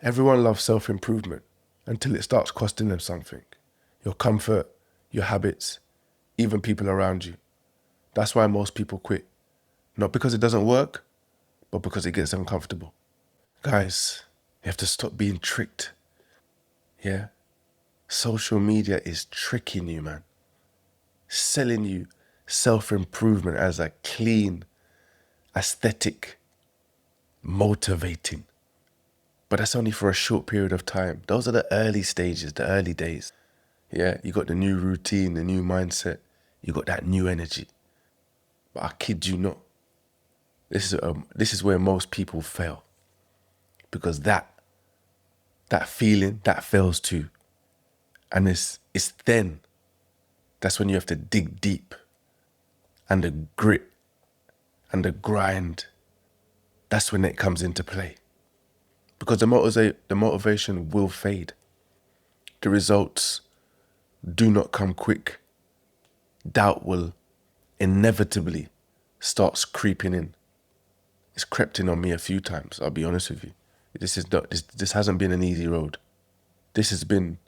Everyone loves self-improvement until it starts costing them something. Your comfort, your habits, even people around you. That's why most people quit. Not because it doesn't work, but because it gets uncomfortable. Guys, you have to stop being tricked. Yeah? Social media is tricking you, man. Selling you self-improvement as a clean, aesthetic, motivating. But that's only for a short period of time. Those are the early stages, the early days. Yeah, you got the new routine, the new mindset. You got that new energy. But I kid you not, this is where most people fail. Because that feeling, that fails too. And it's then, that's when you have to dig deep. And the grit and the grind, that's when it comes into play. Because the motivation will fade. The results do not come quick. Doubt will inevitably start creeping in. It's crept in on me a few times, I'll be honest with you. This hasn't been an easy road. This has been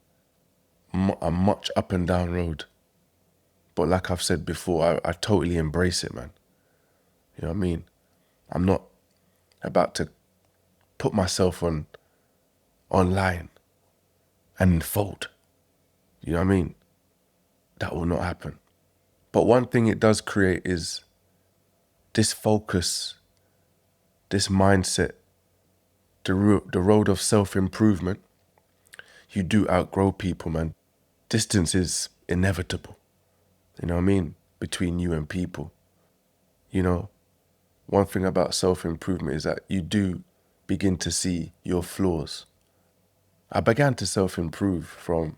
a much up and down road. But like I've said before, I totally embrace it, man. You know what I mean? I'm not about to put myself online and fold. You know what I mean? That will not happen. But one thing it does create is this focus, this mindset, the road of self-improvement. You do outgrow people, man. Distance is inevitable. You know what I mean? Between you and people. You know, one thing about self-improvement is that you do begin to see your flaws. I began to self-improve from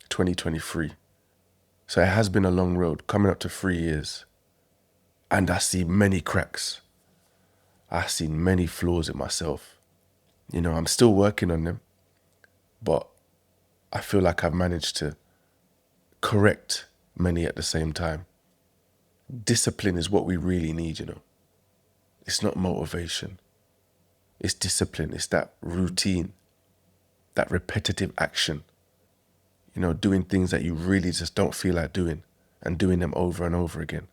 2023. So it has been a long road, coming up to 3 years. And I see many cracks. I see many flaws in myself. You know, I'm still working on them, but I feel like I've managed to correct many at the same time. Discipline is what we really need, you know. It's not motivation. It's discipline. It's that routine, that repetitive action. You know, doing things that you really just don't feel like doing and doing them over and over again.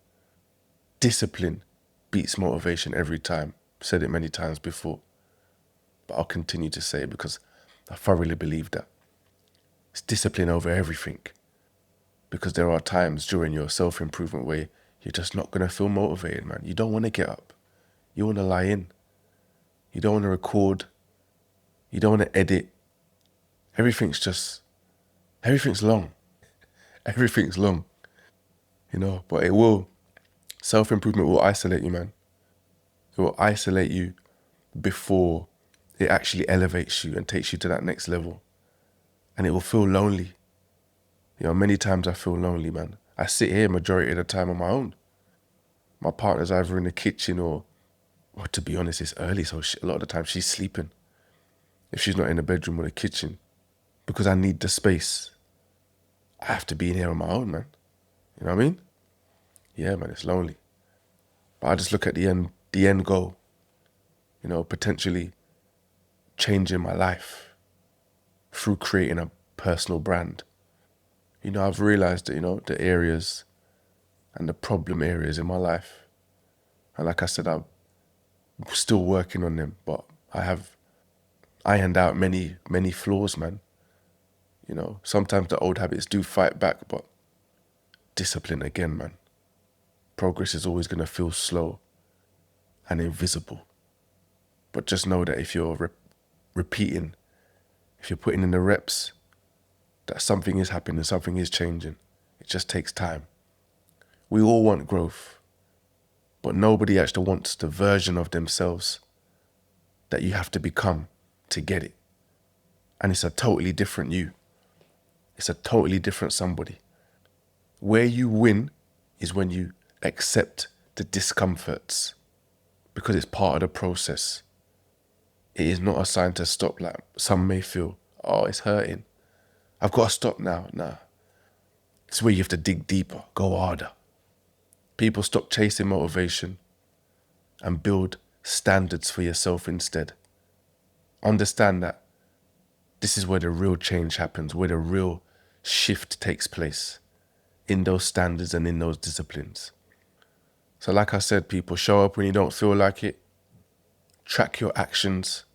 Discipline beats motivation every time. Said it many times before, but I'll continue to say it because I thoroughly believe that. It's discipline over everything. Because there are times during your self-improvement where you're just not going to feel motivated, man. You don't want to get up. You want to lie in. You don't want to record. You don't want to edit. Everything's long. Everything's long. You know, but self-improvement will isolate you, man. It will isolate you before it actually elevates you and takes you to that next level. And it will feel lonely. You know, many times I feel lonely, man. I sit here majority of the time on my own. My partner's either in the kitchen or to be honest, it's early, so a lot of the time she's sleeping. If she's not in the bedroom or the kitchen, because I need the space, I have to be in here on my own, man. You know what I mean? Yeah, man, it's lonely. But I just look at the end goal, you know, potentially changing my life through creating a personal brand. You know, I've realized that, you know, the areas and the problem areas in my life. And like I said, I'm still working on them, but I have ironed out many, many flaws, man. You know, sometimes the old habits do fight back, but discipline again, man. Progress is always going to feel slow and invisible. But just know that if you're repeating, if you're putting in the reps, that something is happening, something is changing. It just takes time. We all want growth, but nobody actually wants the version of themselves that you have to become to get it. And it's a totally different you. It's a totally different somebody. Where you win is when you accept the discomforts because it's part of the process. It is not a sign to stop like some may feel, oh, it's hurting. I've got to stop now. Nah. It's where you have to dig deeper, go harder. People stop chasing motivation and build standards for yourself instead. understand that this is where the real change happens, where the real shift takes place in those standards and in those disciplines. So like I said, people, show up when you don't feel like it. Track your actions,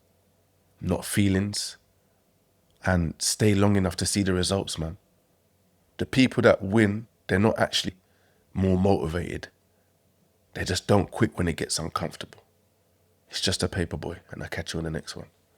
not feelings, and stay long enough to see the results, man. The people that win, they're not actually more motivated. They just don't quit when it gets uncomfortable. It's just a paper boy, and I'll catch you on the next one.